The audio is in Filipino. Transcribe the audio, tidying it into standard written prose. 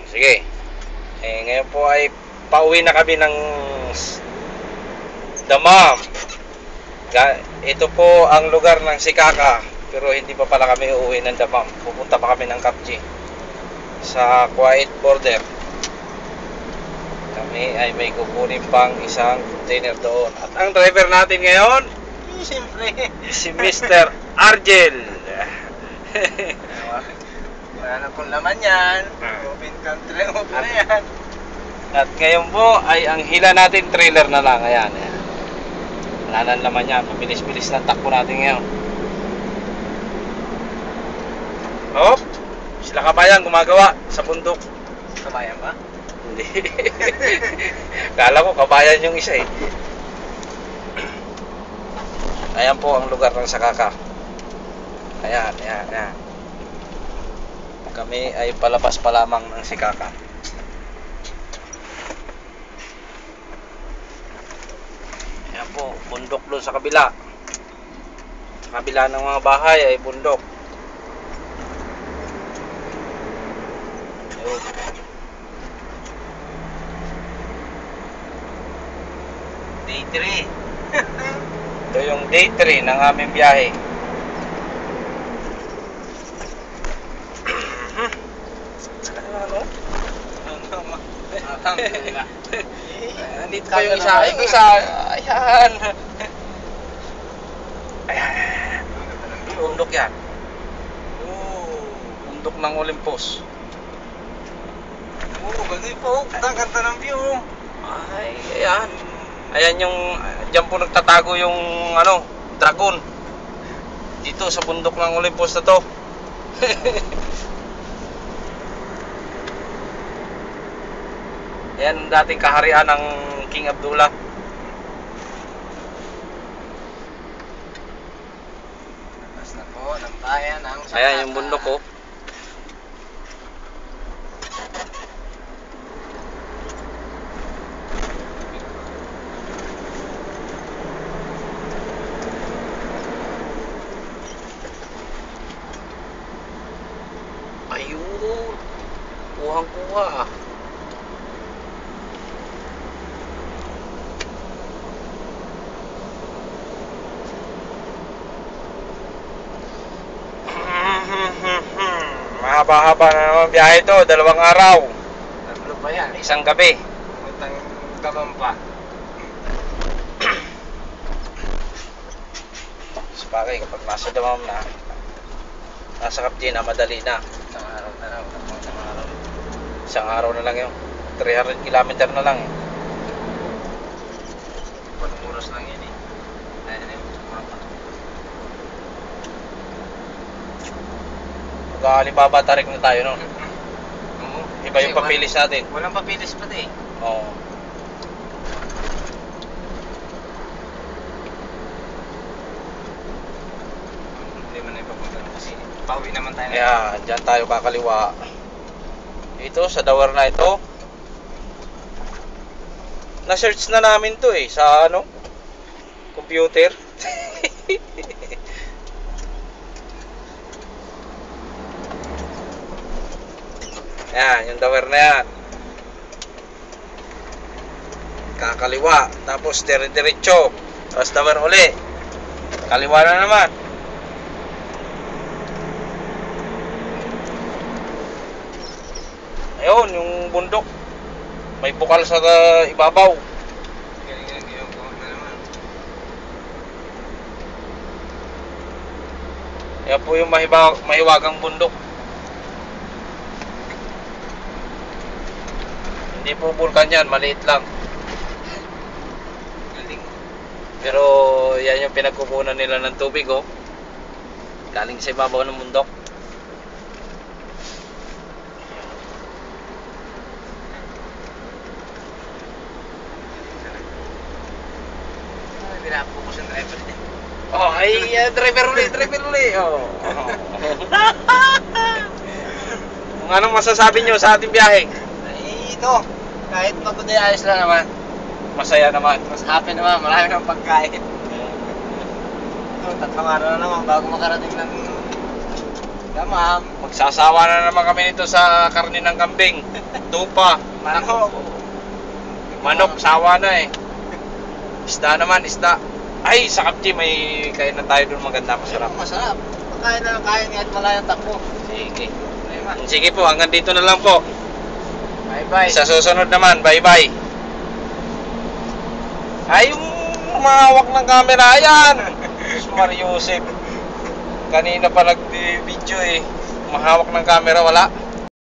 Sige. Ngayon po ay pauwi na kami ng Damam. Ito po ang lugar ng Sikaka, pero hindi pa pala kami uuwi ng Damam. Pupunta pa kami ng Kapji sa Kuwait border. Kami ay may kukunin pang isang container doon. At ang driver natin ngayon, Siyempre. si Mr. Argel. Wala na pong laman yan. Open country, open na yan. At ngayon po ay ang hila natin trailer na lang. Ayan, ayan. Wala nang laman yan. Mabilis-bilis na takbo natin ngayon. Hop! Sila kabayan gumagawa sa bundok. Kabayan ba? Hindi. Kala ko kabayan yung isa eh. Ayan po ang lugar ng Sakaka. Ayan, ayan, ayan. Kami ay palabas pa lamang ng Sikaka. Ayan po, bundok doon sa kabila. Sa kabila ng mga bahay ay bundok. Ayun. Day 3. Ito yung day 3 ng aming biyahe. Ano? Alhamdulillah. Nandito pa yung isa. Yung isa. Ayan. Ayan. Bundok yan. Bundok ng Olympus. Ganda po. Ang ganda ng view. Ay, ayan. Ayan yung, dyan po nagtatago yung, ano, dragon. Dito sa bundok ng Olympus na to. Ayan dating kaharian ng King Abdullah. Labas na po ng bayan ng Sakaka. Ayan yung bundok ko. Ayun. Kuhang-kuha. Mahaba-haba na naman biyahe to, 2 araw, Tatlo pa yan. isang gabi. Utang gaban pa. Sabagay kapag nasa Damam na, nasa Kapji na, madali na. Isang araw na lang. Isang araw. Isang araw na lang yun. 300 kilometer na lang eh. Walang oras lang yan eh. Ayan yung mapa. Mag-Alibaba tarik na tayo nun. Oo. Iba yung Kasi papilis natin. Walang papilis pa eh. Oo. Hindi man na ipapunta kasi pauwi naman tayo. Kaya dyan tayo kakaliwa. Ito sa Dawar na ito. Na-search na namin to eh sa ano? Computer. Yan, yung Dawar na yan. Kakaliwa, tapos dire-diretso. Tapos Dawar uli. Kaliwa na naman. Ayun, yung bundok. May bukal sa ibabaw. Galing-galing yung buhok na naman. Yan po yung mahiwagang bundok. Hindi po bulkan yan, maliit lang. Galing. Pero yan yung pinagkukunan nila ng tubig oh. Galing sa ibabaw ng bundok. Hindi na focus yung driver eh. Oh, ay driver uli. Oh. Kung anong masasabi nyo sa ating biyahe? Ay, ito. Kahit pagod ay ayos lang naman. Masaya naman. Mas happy naman. Marami ng pagkain. Ito, 3 araw na naman bago makarating ng Damam. Magsasawa na naman kami nito sa karne ng kambing. Tupa. Manok. Manok, sawa na eh. Isda naman, isda. Ay, sa Kapji may kain na tayo doon maganda, masarap. Masarap. Kain na lang kain kahit malayang takbo. Sige. Problema. Sige po, hanggang dito na lang po. Bye-bye. Sa susunod naman, bye-bye. Ay, yung umahawak ng camera yan. Mario Joseph. Kanina pa nag-video eh. Umahawak ng camera, wala.